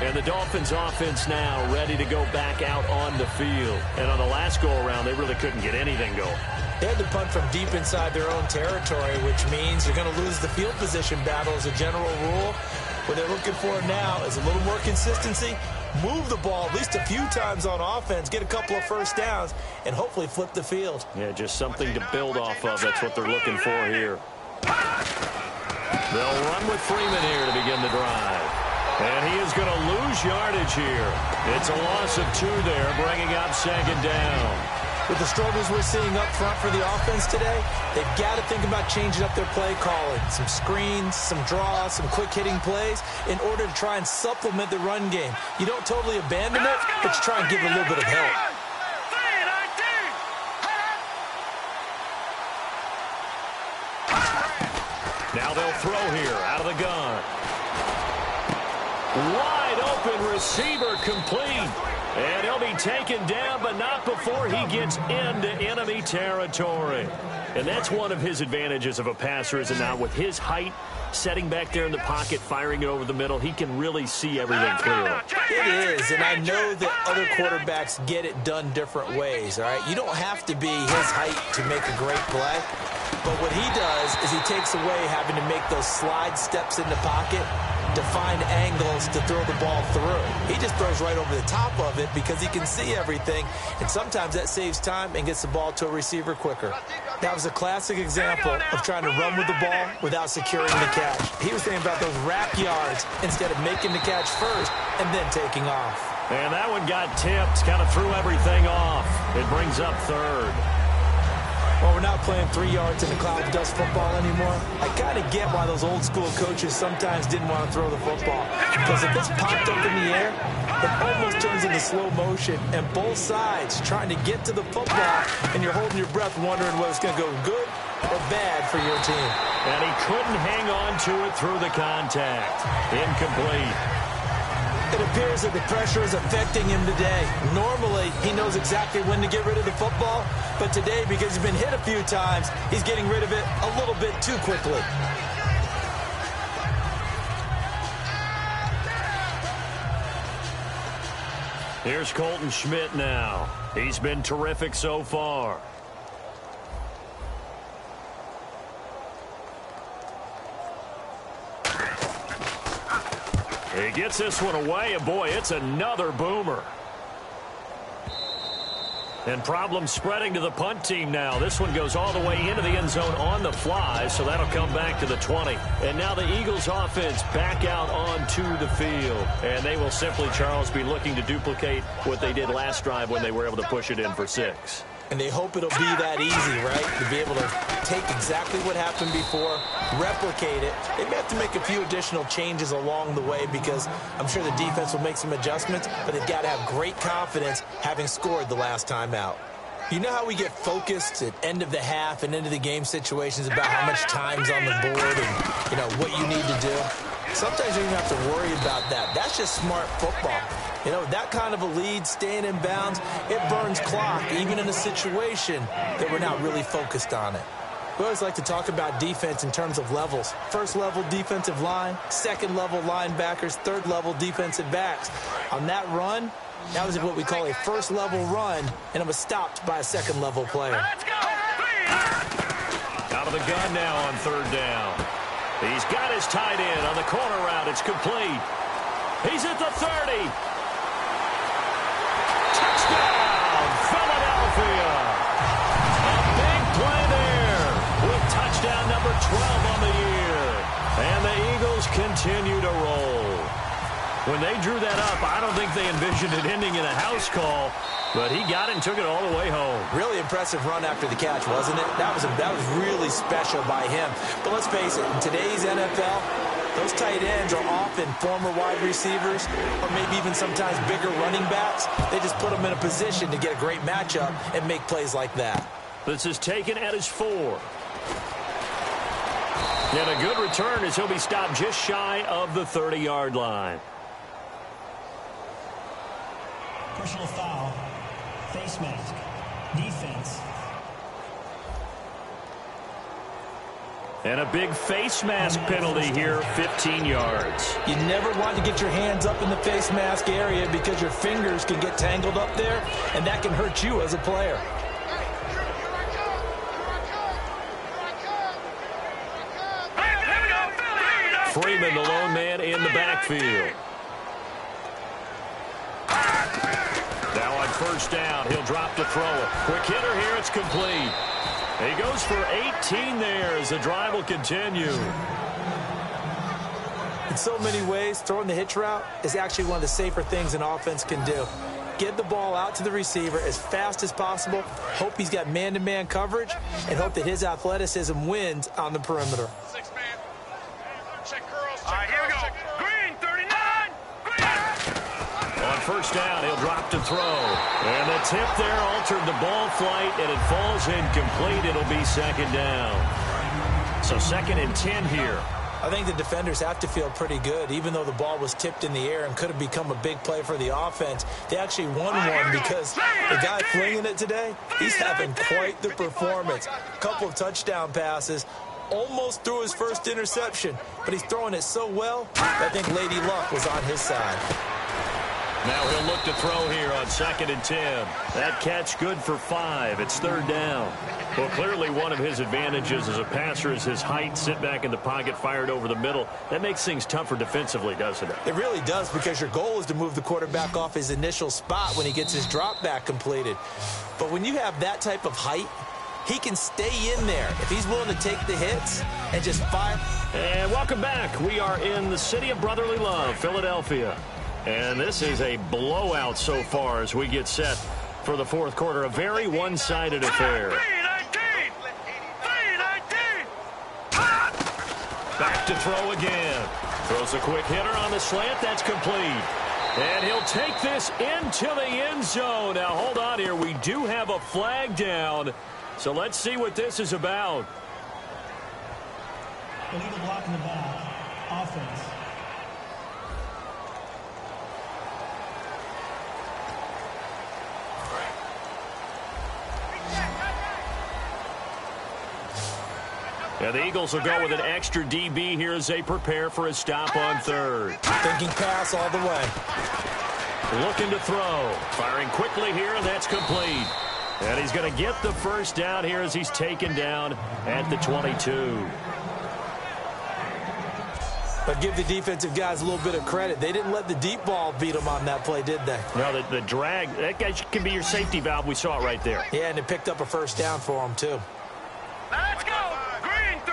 And the Dolphins offense now ready to go back out on the field. And on the last go-around, they really couldn't get anything going. They had to punt from deep inside their own territory, which means you're going to lose the field position battle as a general rule. What they're looking for now is a little more consistency, move the ball at least a few times on offense, get a couple of first downs, and hopefully flip the field. Yeah, just something to build off of. That's what they're looking for here. They'll run with Freeman here to begin the drive. And he is going to lose yardage here. It's a loss of 2 there, bringing up second down. With the struggles we're seeing up front for the offense today, they've got to think about changing up their play calling. Some screens, some draws, some quick-hitting plays in order to try and supplement the run game. You don't totally abandon it, but you try and give it a little bit of help. Now they'll throw here out of the gun. Wide open receiver complete. And he'll be taken down, but not before he gets into enemy territory. And that's one of his advantages of a passer, is it not? With his height, setting back there in the pocket, firing it over the middle, he can really see everything clearly. It is, and I know that other quarterbacks get it done different ways, all right? You don't have to be his height to make a great play. But what he does is he takes away having to make those slide steps in the pocket to find angles to throw the ball through. He just throws right over the top of it because he can see everything, and sometimes that saves time and gets the ball to a receiver quicker. That was a classic example of trying to run with the ball without securing the catch. He was thinking about those rack yards instead of making the catch first and then taking off. And that one got tipped, kind of threw everything off. It brings up third. Well, we're not playing 3 yards in the cloud of dust football anymore. I kind of get why those old school coaches sometimes didn't want to throw the football. Because if it's popped up in the air, it almost turns into slow motion. And both sides trying to get to the football, and you're holding your breath wondering whether it's going to go good or bad for your team. And he couldn't hang on to it through the contact. Incomplete. It appears that the pressure is affecting him today. Normally, he knows exactly when to get rid of the football, but today, because he's been hit a few times, he's getting rid of it a little bit too quickly. Here's Colton Schmidt now. He's been terrific so far. He gets this one away, and boy, it's another boomer. And problems spreading to the punt team now. This one goes all the way into the end zone on the fly, so that'll come back to the 20. And now the Eagles offense back out onto the field. And they will simply, Charles, be looking to duplicate what they did last drive when they were able to push it in for 6. And they hope it'll be that easy, right? To be able to take exactly what happened before, replicate it. They may have to make a few additional changes along the way because I'm sure the defense will make some adjustments, but they've got to have great confidence having scored the last time out. You know how we get focused at end of the half and end of the game situations about how much time's on the board and, you know, what you need to do? Sometimes you don't have to worry about that. That's just smart football. You know, that kind of a lead, staying in bounds, it burns clock, even in a situation that we're not really focused on it. We always like to talk about defense in terms of levels. First level defensive line, second level linebackers, third level defensive backs. On that run, that was what we call a first level run, and it was stopped by a second level player. Let's go! Out of the gun now on third down. He's got his tight end on the corner route. It's complete. He's at the 30. Touchdown, Philadelphia. A big play there with touchdown number 12 on the year. And the Eagles continue to roll. When they drew that up, I don't think they envisioned it ending in a house call, but he got it and took it all the way home. Really impressive run after the catch, wasn't it? That was really special by him. But let's face it, in today's NFL, those tight ends are often former wide receivers or maybe even sometimes bigger running backs. They just put them in a position to get a great matchup and make plays like that. This is taken at his 4. And a good return as he'll be stopped just shy of the 30-yard line. Personal foul. Face mask. Defense. And a big face mask penalty here, 15 yards. You never want to get your hands up in the face mask area because your fingers can get tangled up there, and that can hurt you as a player. Freeman, the lone man in the backfield. Now on first down, he'll drop to throw it. Quick hitter here, it's complete. He goes for 18 there as the drive will continue. In so many ways, throwing the hitch route is actually one of the safer things an offense can do. get the ball out to the receiver as fast as possible, hope he's got man-to-man coverage, and hope that his athleticism wins on the perimeter. All right, here we go. Green, 39. Green. On first down, he'll drop to throw. And the tip there altered the ball flight, and it falls incomplete. It'll be second down. So 2nd and 10 here. I think the defenders have to feel pretty good. Even though the ball was tipped in the air and could have become a big play for the offense, they actually won one because the guy flinging it today, he's having quite the performance. A couple of touchdown passes, almost threw his first interception, but he's throwing it so well, I think Lady Luck was on his side. Now he'll look to throw here on 2nd and 10. That catch good for 5. It's 3rd down. Well, clearly one of his advantages as a passer is his height. Sit back in the pocket, fired over the middle. That makes things tougher defensively, doesn't it? It really does, because your goal is to move the quarterback off his initial spot when he gets his drop back completed. But when you have that type of height, he can stay in there if he's willing to take the hits and just fire. And welcome back. We are in the city of brotherly love, Philadelphia. And this is a blowout so far as we get set for the 4th quarter. A very one-sided affair. Back to throw again. Throws a quick hitter on the slant. That's complete. And he'll take this into the end zone. Now, hold on here. We do have a flag down. So let's see what this is about. Illegal block in the back. Offense. Yeah, the Eagles will go with an extra DB here as they prepare for a stop on 3rd. Thinking pass all the way. Looking to throw. Firing quickly here, and that's complete. And he's going to get the first down here as he's taken down at the 22. But give the defensive guys a little bit of credit. They didn't let the deep ball beat them on that play, did they? No, the drag, that guy can be your safety valve. We saw it right there. Yeah, and it picked up a first down for them, too. Let's go. Green, 39.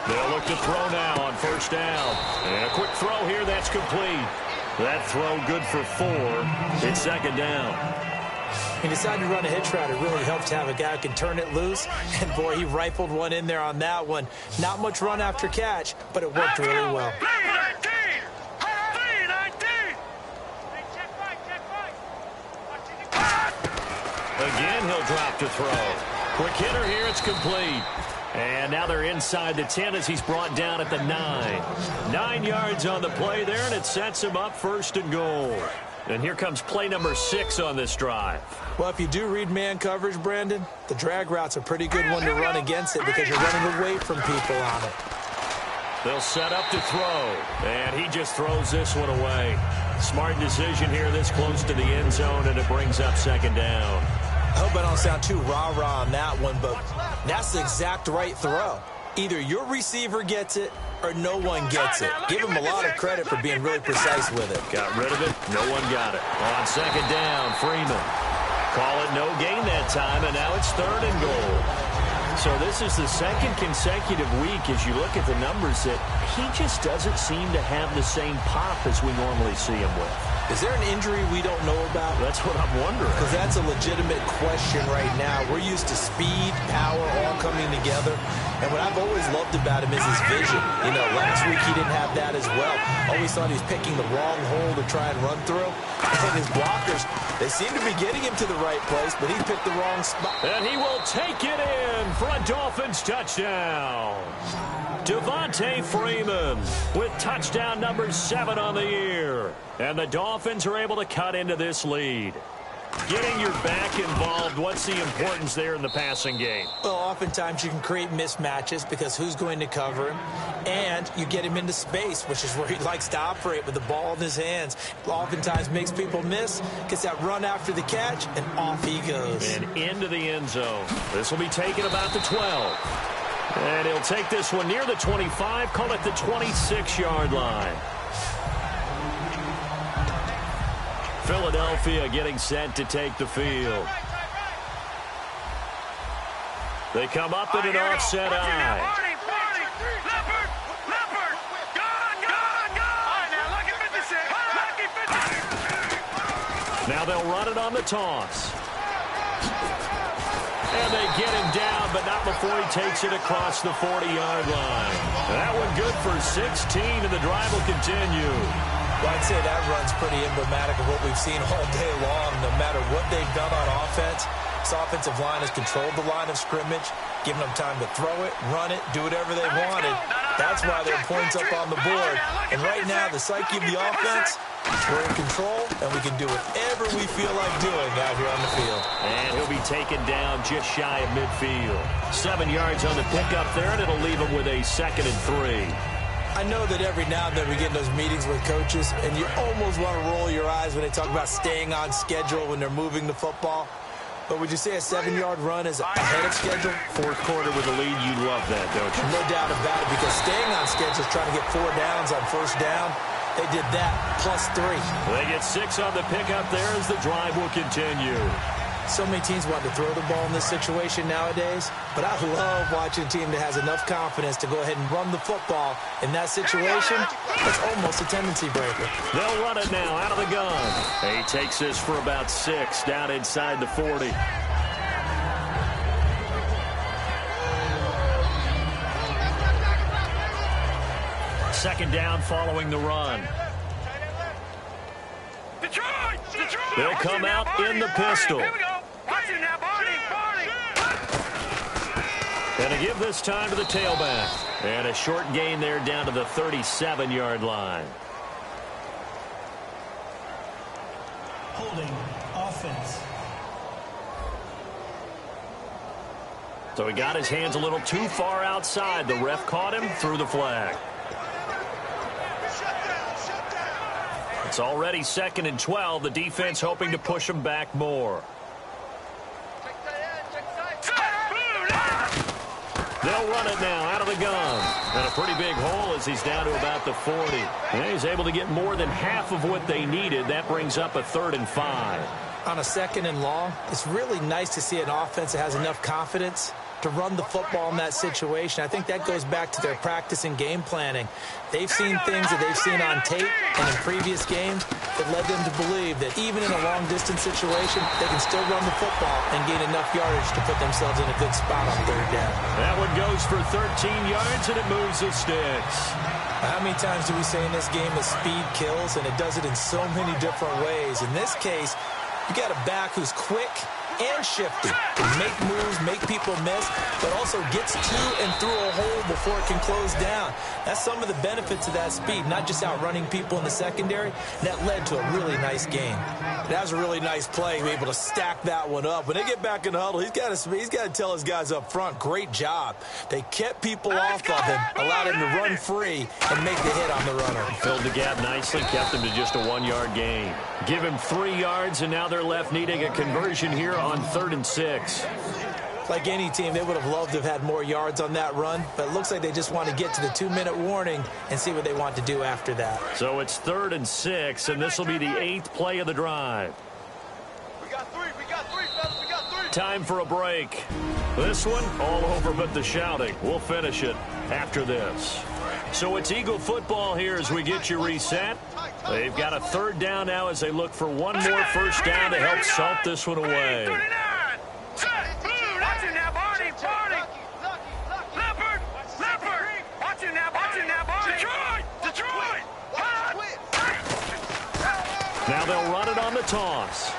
They'll look to throw now on first down. And a quick throw here, that's complete. That throw good for 4. It's 2nd down. He decided to run a hitch route. It really helped to have a guy who can turn it loose. And, boy, he rifled one in there on that one. Not much run after catch, but it worked really well. Again, he'll drop to throw. Quick hitter here, it's complete. And now they're inside the 10 as he's brought down at the 9. 9 yards on the play there, and it sets him up 1st and goal. And here comes play number 6 on this drive. Well, if you do read man coverage, Brandon, the drag route's a pretty good one to run against it because you're running away from people on it. They'll set up to throw, and he just throws this one away. Smart decision here this close to the end zone, and it brings up 2nd down. I hope I don't sound too rah-rah on that one, but that's the exact right throw. Either your receiver gets it or no one gets it. Give him a lot of credit for being really precise with it. Got rid of it. No one got it. On 2nd down, Freeman. Call it no gain that time, and now it's 3rd and goal. So this is the 2nd consecutive week as you look at the numbers that he just doesn't seem to have the same pop as we normally see him with. Is there an injury we don't know about? That's what I'm wondering. Because that's a legitimate question right now. We're used to speed, power, all coming together. And what I've always loved about him is his vision. You know, last week he didn't have that as well. Always thought he was picking the wrong hole to try and run through. And his blockers, they seem to be getting him to the right place, but he picked the wrong spot. And he will take it in for a Dolphins touchdown. Devontae Freeman with touchdown number 7 on the year. And the Dolphins are able to cut into this lead. Getting your back involved, what's the importance there in the passing game? Well, oftentimes you can create mismatches because who's going to cover him? And you get him into space, which is where he likes to operate with the ball in his hands. Oftentimes makes people miss, gets that run after the catch, and off he goes. And into the end zone. This will be taken about the 12. And he'll take this one near the 25, call it the 26-yard line. Philadelphia getting set to take the field. They come up in an offset eye. Now they'll run it on the toss. And they get him down, but not before he takes it across the 40-yard line. That one good for 16, and the drive will continue. Well, I'd say that run's pretty emblematic of what we've seen all day long. No matter what they've done on offense, this offensive line has controlled the line of scrimmage, given them time to throw it, run it, do whatever they wanted. That's why their points up on the board. And right now, the psyche of the offense, we're in control, and we can do whatever we feel like doing out here on the field. And he'll be taken down just shy of midfield. 7 yards on the pickup there, and it'll leave him with a 2nd and 3. I know that every now and then we get in those meetings with coaches, and you almost want to roll your eyes when they talk about staying on schedule when they're moving the football. But would you say a 7-yard run is ahead of schedule? Fourth quarter with a lead, you love that, don't you? No doubt about it, because staying on schedule is trying to get 4 downs on first down. They did that, plus 3. They get 6 on the pickup there as the drive will continue. So many teams want to throw the ball in this situation nowadays, but I love watching a team that has enough confidence to go ahead and run the football. In that situation, it's almost a tendency breaker. They'll run it now out of the gun. He takes this for about 6 down inside the 40. Second down following the run. Detroit! Detroit! They'll come out in the pistol. Here we go. Watch it now, Barney. Going to give this time to the tailback. And a short gain there down to the 37-yard line. Holding offense. So he got his hands a little too far outside. The ref caught him, threw the flag. It's already 2nd and 12. The defense hoping to push him back more. They'll run it now out of the gun. And a pretty big hole as he's down to about the 40. And he's able to get more than half of what they needed. That brings up a 3rd and 5. On a 2nd and long, it's really nice to see an offense that has enough confidence to run the football in that situation. I think that goes back to their practice and game planning. They've seen things that they've seen on tape and in previous games that led them to believe that even in a long-distance situation, they can still run the football and gain enough yardage to put themselves in a good spot on 3rd down. That one goes for 13 yards, and it moves the sticks. How many times do we say in this game that speed kills, and it does it in so many different ways? In this case, you got a back who's quick and shifty, can make moves, make people miss, but also gets to and through a hole before it can close down. That's some of the benefits of that speed, not just outrunning people in the secondary. That led to a really nice game. That was a really nice play, be able to stack that one up. When they get back in the huddle, he's got to tell his guys up front, great job. They kept people off of him, allowed him to run free and make the hit on the runner. Filled the gap nicely, kept him to just a 1-yard gain. Give him 3 yards, and now they're left needing a conversion here on 3rd and 6. Like any team, they would have loved to have had more yards on that run, but it looks like they just want to get to the 2-minute warning and see what they want to do after that. So it's 3rd and 6, and this will be the 8th play of the drive. We got 3, fellas, we got 3. Time for a break. This one, all over but the shouting. We'll finish it after this. So it's Eagle football here as we get you reset. They've got a 3rd down now as they look for one more first down to help salt this one away. Watch it now, Barney. Leopard. Watch it now, Barney. Detroit. Now they'll run it on the toss.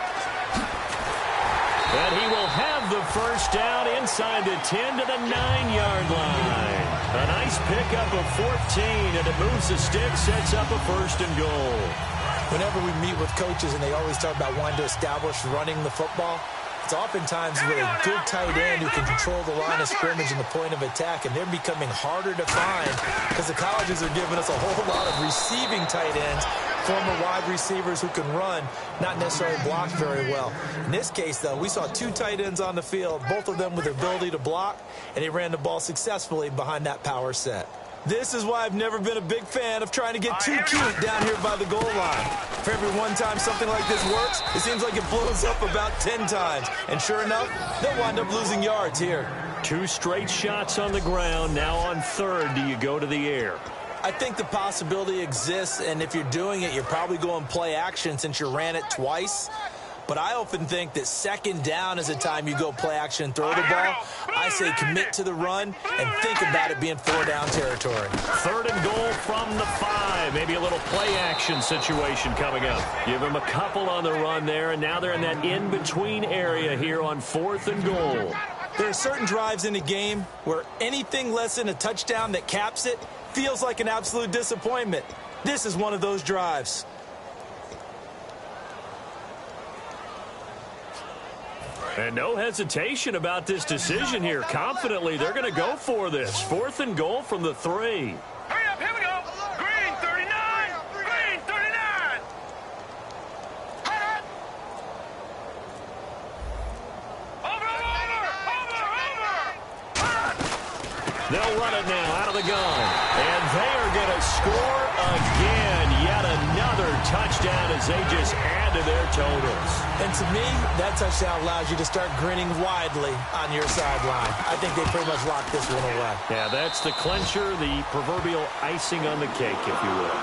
And he will have the first down inside the 10 to the 9-yard line. A nice pickup of 14, and it moves the stick, sets up a 1st and goal. Whenever we meet with coaches and they always talk about wanting to establish running the football, it's oftentimes with a good tight end who can control the line of scrimmage and the point of attack, and they're becoming harder to find because the colleges are giving us a whole lot of receiving tight ends, former wide receivers who can run, not necessarily block very well. In this case, though, we saw 2 tight ends on the field, both of them with the ability to block, and they ran the ball successfully behind that power set. This is why I've never been a big fan of trying to get too cute down here by the goal line. For every one time something like this works, it seems like it blows up about 10 times. And sure enough, they'll wind up losing yards here. 2 straight shots on the ground. Now on 3rd, do you go to the air? I think the possibility exists, and if you're doing it, you're probably going play action since you ran it twice. but I often think that second down is a time you go play action and throw the ball. I say commit to the run and think about it being 4-down territory. 3rd and goal from the 5. Maybe a little play action situation coming up. Give them a couple on the run there, and now they're in that in-between area here on 4th and goal. There are certain drives in the game where anything less than a touchdown that caps it feels like an absolute disappointment. This is one of those drives. And no hesitation about this decision here. Confidently, they're going to go for this. 4th and goal from the 3. Hurry up, here we go. Green 39. Green 39. They'll run it now out of the gun. And they are going to score again. Yet another touchdown as they just add to their totals. And to me, that touchdown allows you to start grinning widely on your sideline. I think they pretty much locked this one away. Yeah, that's the clincher, the proverbial icing on the cake, if you will.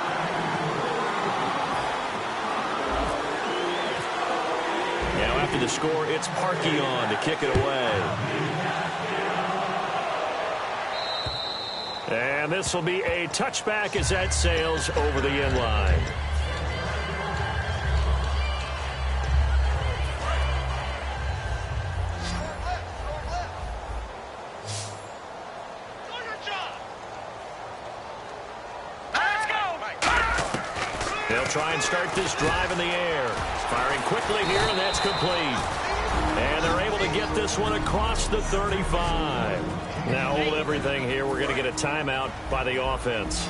Now after the score, it's Parkey on to kick it away. And this will be a touchback as that sails over the end line. They'll try and start this drive in the air. Firing quickly here, and that's complete. And they're able to get this one across the 35. Now hold everything here. We're going to get a timeout by the offense.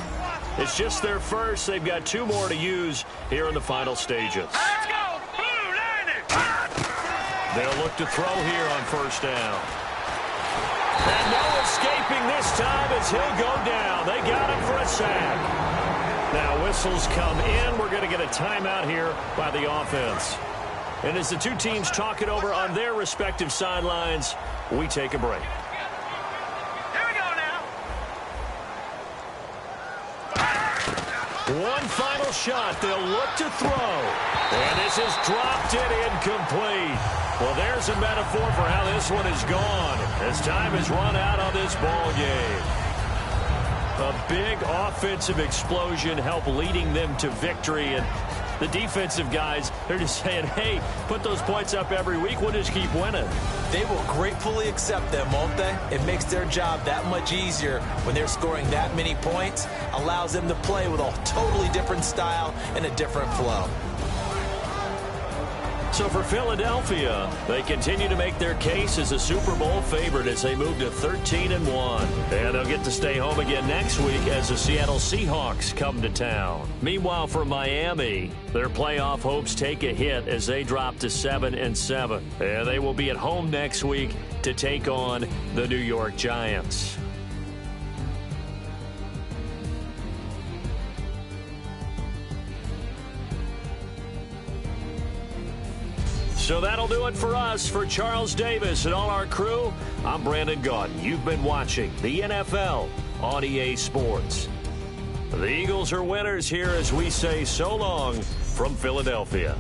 It's just their first. They've got 2 more to use here in the final stages. Let's go. Blue line. They'll look to throw here on 1st down. And no escaping this time as he'll go down. They got him for a sack. Now whistles come in. We're going to get a timeout here by the offense. And as the 2 teams talk it over on their respective sidelines, we take a break. Here we go now. One final shot. They'll look to throw. And this is dropped it incomplete. Well, there's a metaphor for how this one is gone as time has run out on this ball game. A big offensive explosion helped leading them to victory. And the defensive guys, they're just saying, hey, put those points up every week. We'll just keep winning. They will gratefully accept them, won't they? It makes their job that much easier when they're scoring that many points. Allows them to play with a totally different style and a different flow. So for Philadelphia, they continue to make their case as a Super Bowl favorite as they move to 13-1. And they'll get to stay home again next week as the Seattle Seahawks come to town. Meanwhile, for Miami, their playoff hopes take a hit as they drop to 7-7. And they will be at home next week to take on the New York Giants. So that'll do it for us. For Charles Davis and all our crew, I'm Brandon Gaudin. You've been watching the NFL on EA Sports. The Eagles are winners here as we say so long from Philadelphia.